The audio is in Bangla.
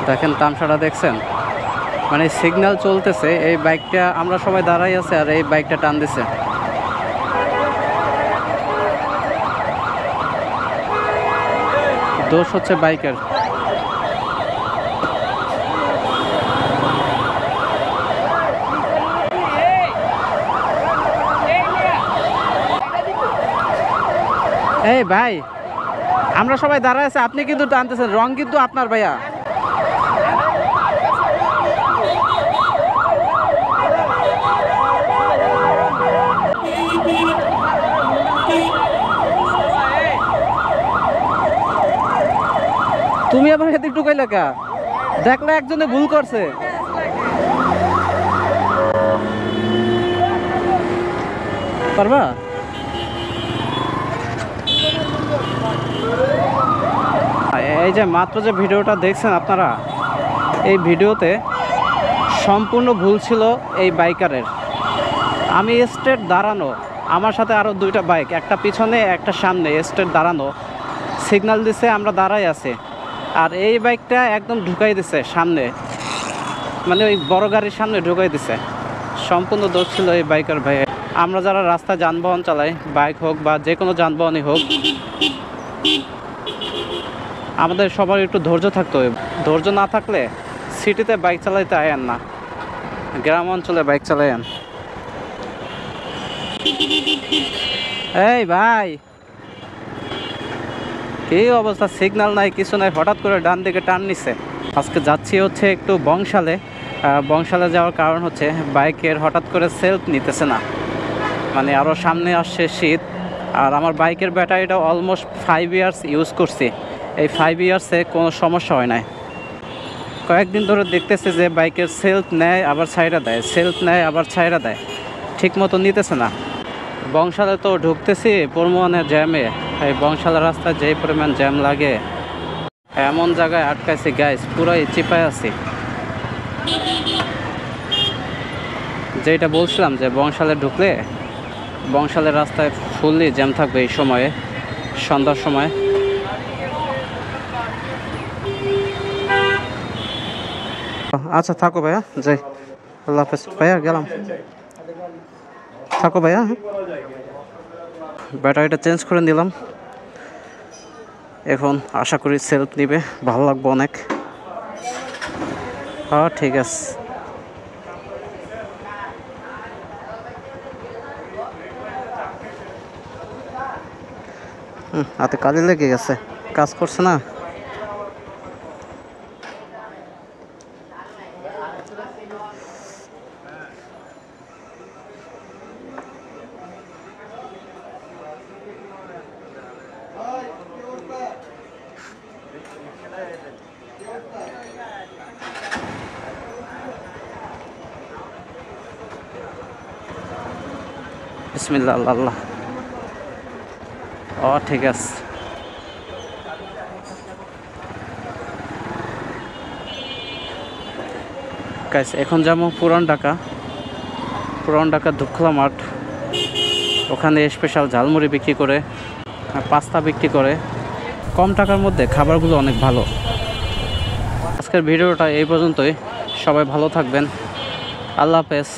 দেখেন তামসাটা দেখছেন, মানে সিগন্যাল চলতেছে, এই বাইকটা আমরা সবাই দাঁড়াই আছে আর এই বাইকটা টান দিছে। দোষ হচ্ছে বাইকের। এই ভাই, আমরা সবাই দাঁড়ায় আছে, আপনি কিন্তু টানতেছেন, রং কিন্তু আপনার ভাইয়া। তুমি আবার এদিক ঢুকাই লেখা, দেখলে একজনে ভুল করছে। পারবা? এই যে মাত্র যে ভিডিওটা দেখছেন আপনারা, এই ভিডিওতে সম্পূর্ণ ভুল ছিল এই বাইকারের। আমি স্ট্রেট দাঁড়ানো, আমার সাথে আরও দুইটা বাইক, একটা পিছনে একটা সামনে, স্ট্রেট দাঁড়ানো, সিগন্যাল দিছে, আমরা দাঁড়াই আছি, আর এই বাইকটা একদম ঢুকাই দিছে সামনে, মানে ওই বড় গাড়ির সামনে ঢুকাই দিছে। সম্পূর্ণ দোষ ছিল এই বাইকার ভাই। আমরা যারা রাস্তায় যানবাহন চালাই, বাইক হোক বা যে কোনো যানবাহনই হোক, আমাদের সবার একটু ধৈর্য থাকতে হবে। ধৈর্য না থাকলে সিটিতে বাইক চালাইতে আয়েন না, গ্রাম অঞ্চলে বাইক চালাইন। এই ভাই, কি অবস্থা, সিগন্যাল নাই কিছু নাই, হঠাৎ করে ডান দিকে টান নিছে। আজকে যাচ্ছি হচ্ছে একটু বংশালে। বংশালে যাওয়ার কারণ হচ্ছে বাইকের হঠাৎ করে সেলফ নিতেছে না, মানে আরও সামনে আসছে শীত, আর আমার বাইকের ব্যাটারিটা অলমোস্ট 5 ইয়ার্স ইউজ করছি। এই 5 ইয়ার্সে কোনো সমস্যা হয় নাই। কয়েকদিন ধরে দেখতেছে যে বাইকের সেলফ নেয় আবার ছাইড়া দেয়, সেলফ নেয় আবার ছাইড়া দেয়, ঠিক মতো নিতেছে না। বংশালে তো ঢুকতেছি পরিমাণে জ্যামে, এই বংশালের রাস্তায় যেই পরিমাণ জ্যাম লাগে, এমন জায়গায় আটকাইছি গাইস, পুরাই চিপায় আছি। যেটা বলছিলাম যে বংশালে ঢুকলে বংশালের রাস্তায় ফুললি জ্যাম থাকবে এই সময়ে, সন্ধ্যার সময়। আচ্ছা থাকো ভাইয়া, যাই, আল্লাহ হাফেজ ভাইয়া, গেলাম, থাকো ভাইয়া। ব্যাটারিটা চেঞ্জ করে নিলাম, এখন আশা করি সেলফ নিবে, ভালো লাগবে অনেক। হ্যাঁ ঠিক আছে। হাতে কালি লেগে গেছে, কাজ করছে না। বিসমিল্লাহ, আল্লাহ আল্লাহ। ও ঠিক আছে। গাইস এখন যাবো পুরান ঢাকা, পুরান ঢাকা দুঃখলা মাঠ। ওখানে স্পেশাল ঝালমুড়ি বিক্রি করে, পাস্তা বিক্রি করে, কম টাকার মধ্যে খাবারগুলো অনেক ভালো। আজকের ভিডিওটা এই পর্যন্তই, সবাই ভালো থাকবেন, আল্লাহ হাফেজ।